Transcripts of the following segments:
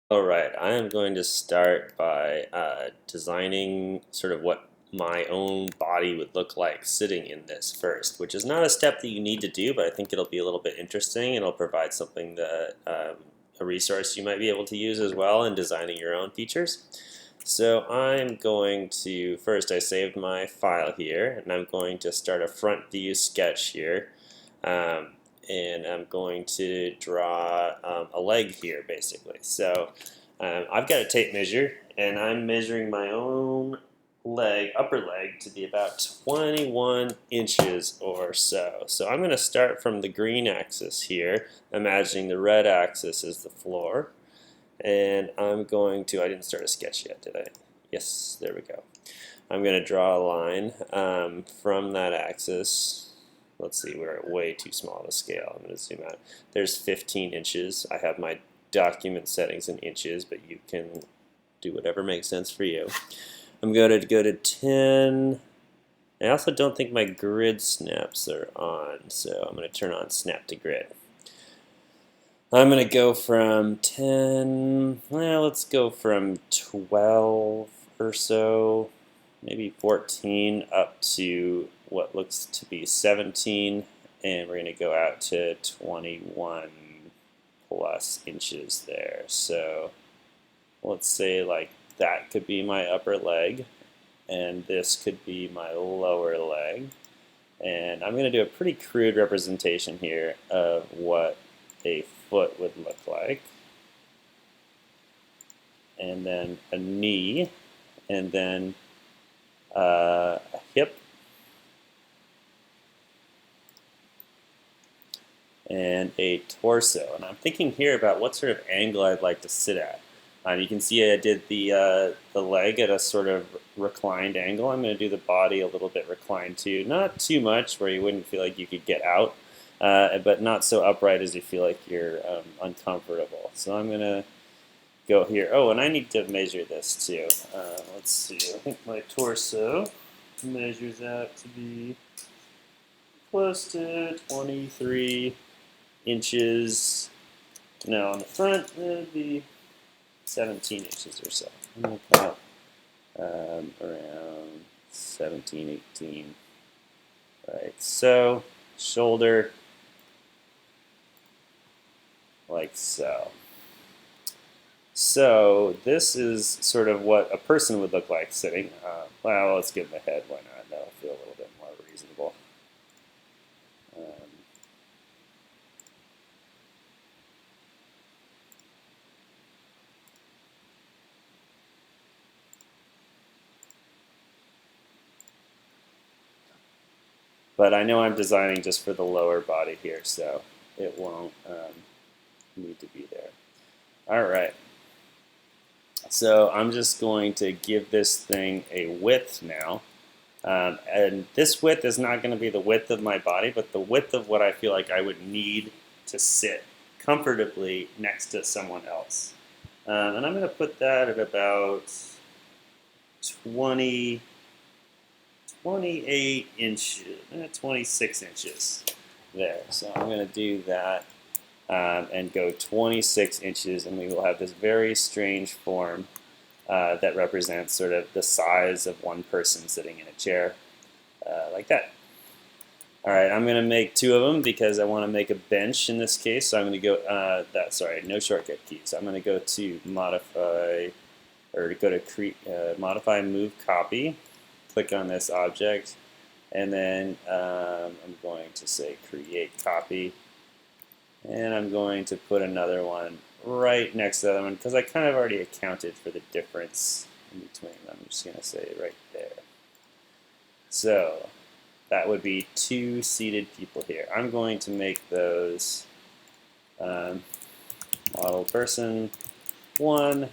All right, I am going to start by designing sort of what my own body would look like sitting in this first, which is not a step that you need to do, but I think it'll be a little bit interesting. It'll provide something that a resource you might be able to use as well in designing your own features. So I'm going to, first I saved my file here, and I'm going to start a front view sketch here. Um, and I'm going to draw a leg here basically. So I've got a tape measure and I'm measuring my own leg, upper leg, to be about 21 inches or so. So I'm going to start from the green axis here, imagining the red axis is the floor. And I'm going to, I didn't start a sketch yet, did I? Yes, there we go. I'm going to draw a line from that axis. Let's see, we're way too small to scale. I'm going to zoom out. There's 15 inches. I have my document settings in inches, but you can do whatever makes sense for you. I'm going to go to 10. I also don't think my grid snaps are on, so I'm going to turn on snap to grid. I'm going to go from 10, well, let's go from 12 or so, maybe 14 up to what looks to be 17, and we're going to go out to 21 plus inches there. So let's say like that could be my upper leg, and this could be my lower leg. And I'm going to do a pretty crude representation here of what a foot would look like. And then a knee, and then a hip, and a torso. And I'm thinking here about what sort of angle I'd like to sit at. You can see I did the leg at a sort of reclined angle. I'm going to do the body a little bit reclined too. Not too much where you wouldn't feel like you could get out, but not so upright as you feel like you're uncomfortable. So I'm going to go here. Oh, and I need to measure this too. Let's see. I think my torso measures out to be close to 23 inches. Now on the front, it would be 17 inches or so. I'm going to come up around 17, 18. Right, so shoulder like so. So this is sort of what a person would look like sitting. Well, let's give them a head. Why not? That'll feel a little bit more reasonable. Um, but I know I'm designing just for the lower body here, so it won't need to be there. All right. So I'm just going to give this thing a width now. And this width is not going to be the width of my body, but the width of what I feel like I would need to sit comfortably next to someone else. And I'm going to put that at about 20, 28 inches, 26 inches there. So I'm going to do that and go 26 inches, and we will have this very strange form that represents sort of the size of one person sitting in a chair like that. All right, I'm going to make two of them because I want to make a bench in this case. So I'm going to go, no shortcut keys. I'm going to go to modify, or go to modify move copy, click on this object, and then I'm going to say create copy. And I'm going to put another one right next to that one because I kind of already accounted for the difference in between them. I'm just going to say right there. So that would be two seated people here. I'm going to make those model person 1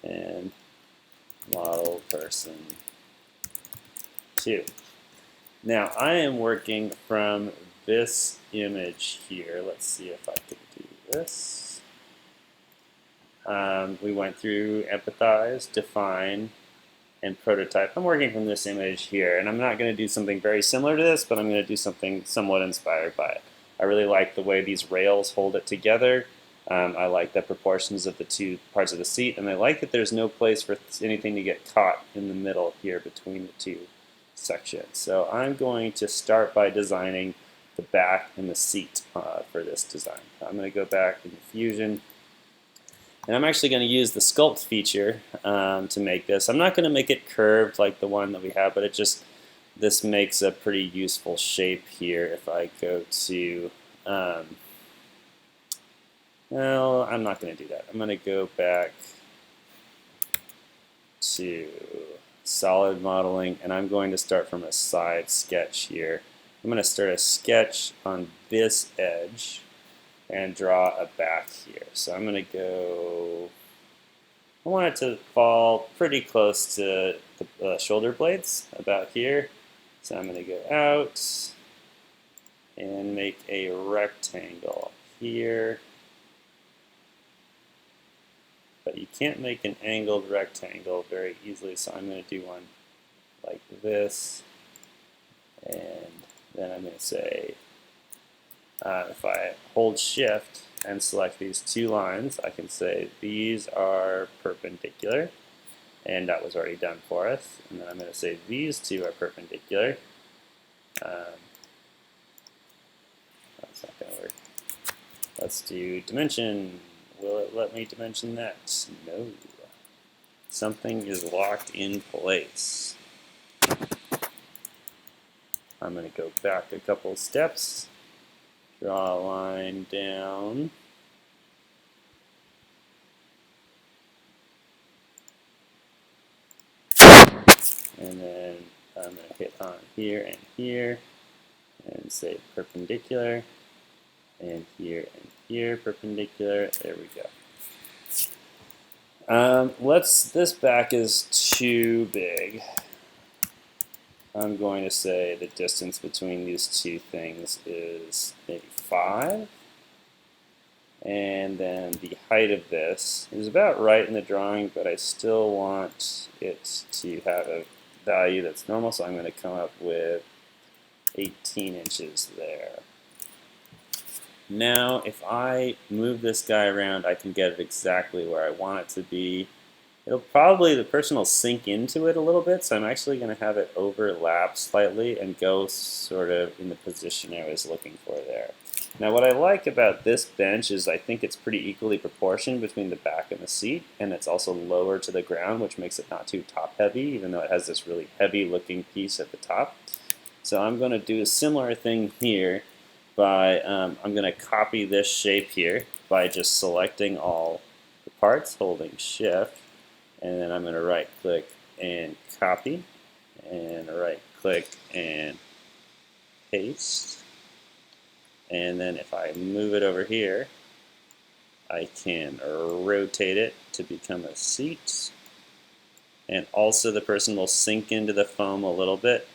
and model person 2. Now I am working from this image here. Let's see if I can do this. We went through empathize, define, and prototype. I'm working from this image here, and I'm not going to do something very similar to this, but I'm going to do something somewhat inspired by it. I really like the way these rails hold it together. I like the proportions of the two parts of the seat, and I like that there's no place for anything to get caught in the middle here between the two sections. So I'm going to start by designing the back and the seat for this design. I'm going to go back into Fusion, and I'm actually going to use the sculpt feature to make this. I'm not going to make it curved like the one that we have, but this makes a pretty useful shape here. If I go to, well, I'm not going to do that. I'm going to go back to solid modeling, and I'm going to start from a side sketch here. I'm going to start a sketch on this edge and draw a back here. So I'm going to go, I want it to fall pretty close to the shoulder blades, about here. So I'm going to go out and make a rectangle here. But you can't make an angled rectangle very easily, so I'm going to do one like this. And then I'm going to say, if I hold Shift and select these two lines, I can say these are perpendicular, and that was already done for us. And then I'm going to say these two are perpendicular. That's not going to work. Let's do dimension. Will it let me dimension that? No. Something is locked in place. I'm going to go back a couple steps, draw a line down, and then I'm going to hit on here, and say perpendicular, and here, perpendicular. There we go. This back is too big. I'm going to say the distance between these two things is maybe 5. And then the height of this is about right in the drawing, but I still want it to have a value that's normal, so I'm going to come up with 18 inches there. Now, if I move this guy around, I can get it exactly where I want it to be. The person will sink into it a little bit, so I'm actually going to have it overlap slightly and go sort of in the position I was looking for there. Now, what I like about this bench is I think it's pretty equally proportioned between the back and the seat, and it's also lower to the ground, which makes it not too top-heavy, even though it has this really heavy-looking piece at the top. So I'm going to do a similar thing here by, I'm going to copy this shape here by just selecting all the parts, holding Shift, and then I'm going to right-click and copy, and right-click and paste. And then if I move it over here, I can rotate it to become a seat. And also the person will sink into the foam a little bit.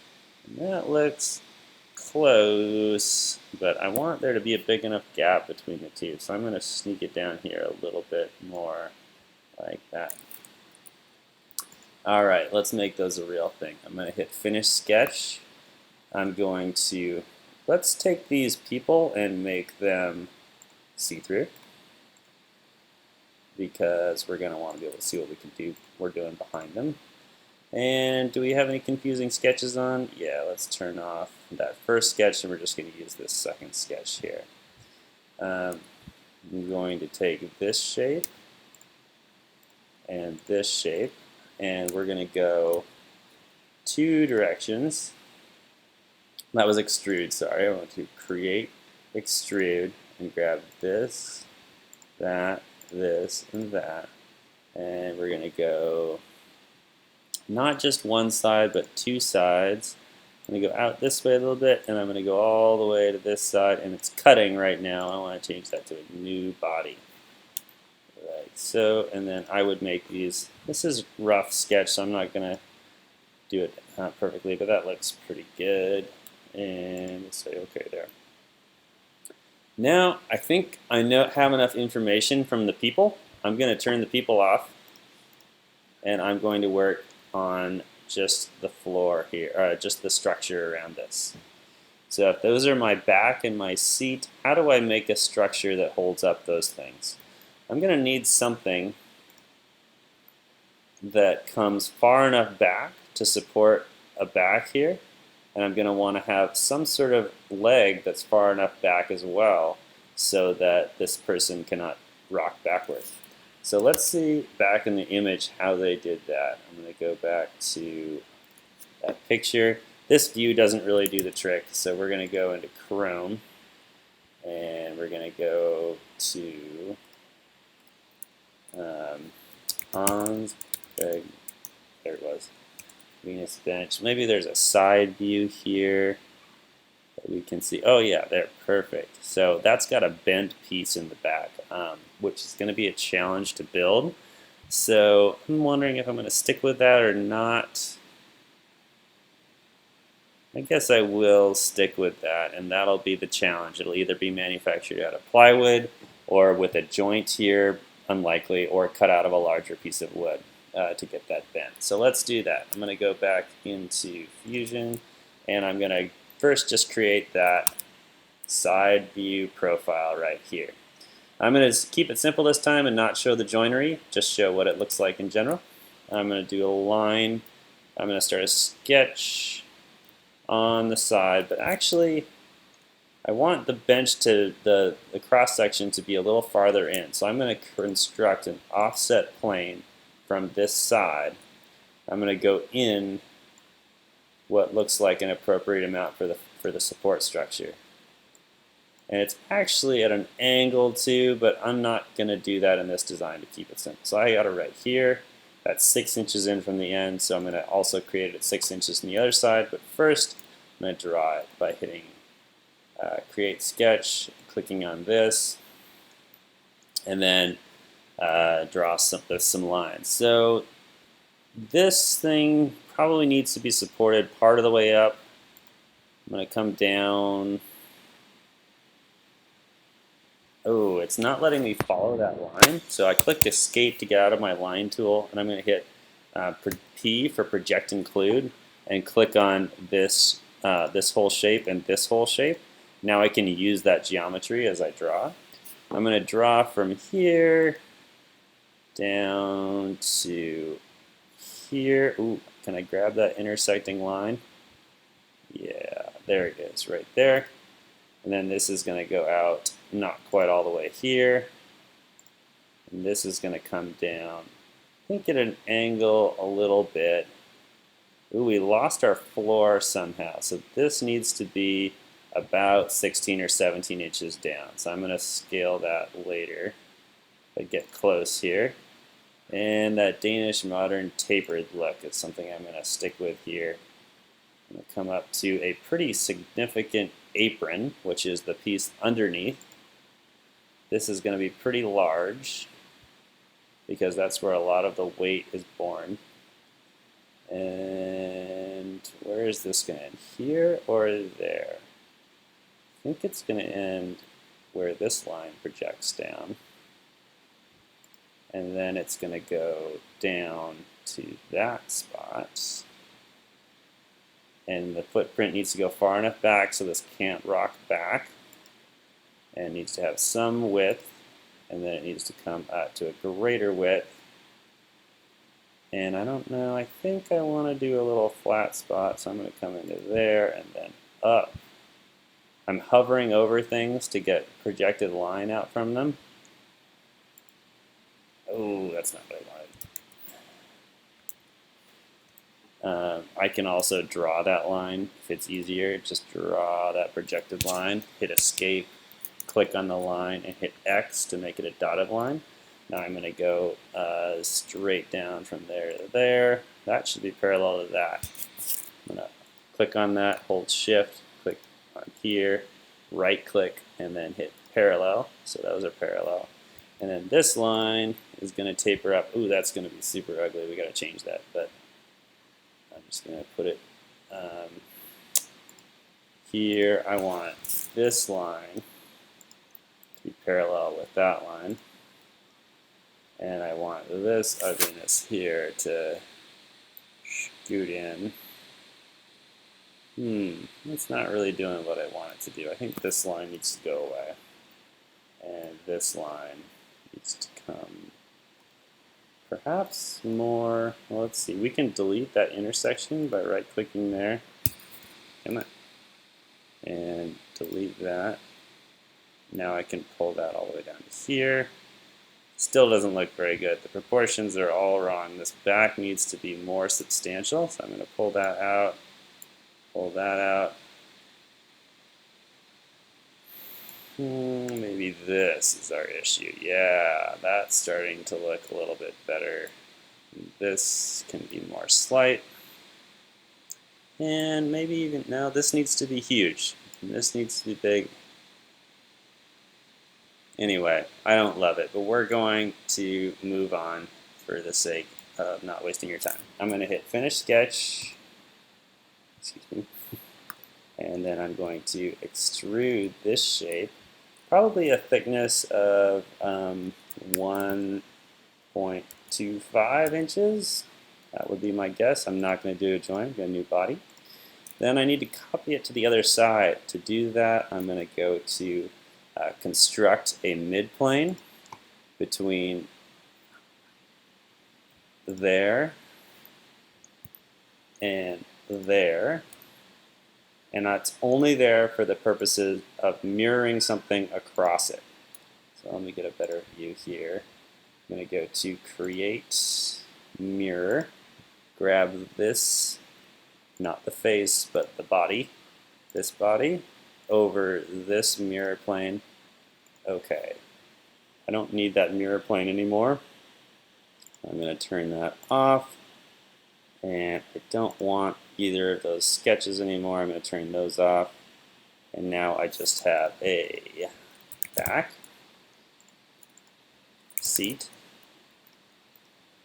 And that looks close, but I want there to be a big enough gap between the two. So I'm going to sneak it down here a little bit more like that. All right, let's make those a real thing. I'm going to hit Finish Sketch. I'm going to, let's take these people and make them see-through, because we're going to want to be able to see what we're doing behind them. And do we have any confusing sketches on? Yeah, let's turn off that first sketch, and we're just going to use this second sketch here. I'm going to take this shape and this shape, and we're going to go 2 directions. That was extrude, sorry. I want to create, extrude, and grab this, that, this, and that. And we're going to go not just one side, but 2 sides. I'm going to go out this way a little bit, and I'm going to go all the way to this side, and it's cutting right now. I want to change that to a new body. Like so, and then I would make these. This is rough sketch, so I'm not going to do it perfectly, but that looks pretty good. And we'll say OK there. Now, I think I have enough information from the people. I'm going to turn the people off, and I'm going to work on just the floor here, just the structure around this. So if those are my back and my seat, how do I make a structure that holds up those things? I'm going to need something that comes far enough back to support a back here, and I'm going to want to have some sort of leg that's far enough back as well so that this person cannot rock backwards. So let's see back in the image how they did that. I'm going to go back to that picture. This view doesn't really do the trick, so we're going to go into Chrome, and we're going to go to Hans, there it was, Venus bench. Maybe there's a side view here that we can see. Oh yeah, there, perfect. So that's got a bent piece in the back, which is going to be a challenge to build. So I'm wondering if I'm going to stick with that or not. I guess I will stick with that, and that'll be the challenge. It'll either be manufactured out of plywood or with a joint here, unlikely, or cut out of a larger piece of wood to get that bent. So let's do that. I'm going to go back into Fusion, and I'm going to first just create that side view profile right here. I'm going to keep it simple this time and not show the joinery, just show what it looks like in general. I'm going to do a line. I'm going to start a sketch on the side, but actually I want the bench to, the cross section to be a little farther in. So I'm going to construct an offset plane from this side. I'm going to go in what looks like an appropriate amount for the support structure. And it's actually at an angle too, but I'm not going to do that in this design to keep it simple. So I got it right here. That's 6 inches in from the end, so I'm going to also create it at 6 inches on the other side. But first, I'm going to draw it by hitting Create Sketch, clicking on this, and then draw some lines. So this thing probably needs to be supported part of the way up. I'm going to come down. Oh, it's not letting me follow that line. So I click Escape to get out of my line tool, and I'm going to hit P for Project Include, and click on this this whole shape and this whole shape. Now I can use that geometry as I draw. I'm going to draw from here down to here. Ooh, can I grab that intersecting line? Yeah, there it is, right there. And then this is going to go out not quite all the way here. And this is going to come down, I think at an angle a little bit. Ooh, we lost our floor somehow. So this needs to be about 16 or 17 inches down. So I'm going to scale that later. If I get close here. And that Danish modern tapered look is something I'm going to stick with here. I'm going to come up to a pretty significant apron, which is the piece underneath. This is going to be pretty large because that's where a lot of the weight is born. And where is this going to end? Here or there? I think it's going to end where this line projects down. And then it's going to go down to that spot. And the footprint needs to go far enough back so this can't rock back. And it needs to have some width. And then it needs to come out to a greater width. And I don't know, I think I want to do a little flat spot, so I'm going to come into there and then up. I'm hovering over things to get projected line out from them. Oh, that's not what I wanted. I can also draw that line if it's easier. Just draw that projected line, hit Escape, click on the line, and hit X to make it a dotted line. Now I'm going to go straight down from there to there. That should be parallel to that. I'm going to click on that, hold Shift, click on here, right click, and then hit Parallel. So those are parallel. And then this line is going to taper up. Ooh, that's going to be super ugly. We got to change that. But I'm just going to put it here. I want this line to be parallel with that line. And I want this ugliness here to scoot in. It's not really doing what I want it to do. I think this line needs to go away. And this line needs to come perhaps more, well, let's see, we can delete that intersection by right-clicking there. Come on. And delete that. Now I can pull that all the way down to here. Still doesn't look very good. The proportions are all wrong. This back needs to be more substantial, so I'm going to pull that out, pull that out. Maybe this is our issue. Yeah, that's starting to look a little bit better. This can be more slight. And maybe even now this needs to be huge. And this needs to be big. Anyway, I don't love it, but we're going to move on for the sake of not wasting your time. I'm going to hit Finish Sketch. Excuse me. And then I'm going to extrude this shape. Probably a thickness of 1.25 inches. That would be my guess. I'm not going to do a joint, get a new body. Then I need to copy it to the other side. To do that, I'm going to go to construct a midplane between there and there. And that's only there for the purposes of mirroring something across it. So let me get a better view here. I'm going to go to Create Mirror, grab this, not the face, but the body, this body, over this mirror plane. Okay, I don't need that mirror plane anymore. I'm going to turn that off. And I don't want either of those sketches anymore. I'm going to turn those off. And now I just have a back, seat,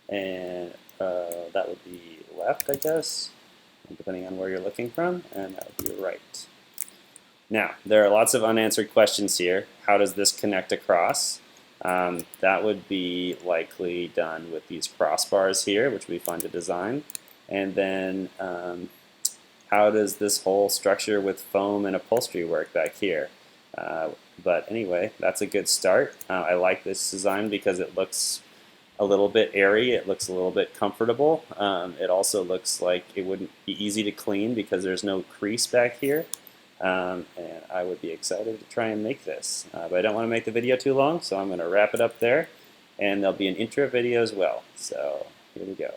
and that would be left, I guess, depending on where you're looking from, and that would be right. Now, there are lots of unanswered questions here. How does this connect across? That would be likely done with these crossbars here, which would be fun to design. And then how does this whole structure with foam and upholstery work back here? But anyway, that's a good start. I like this design because it looks a little bit airy. It looks a little bit comfortable. It also looks like it wouldn't be easy to clean because there's no crease back here. And I would be excited to try and make this. But I don't want to make the video too long, so I'm going to wrap it up there. And there'll be an intro video as well. So here we go.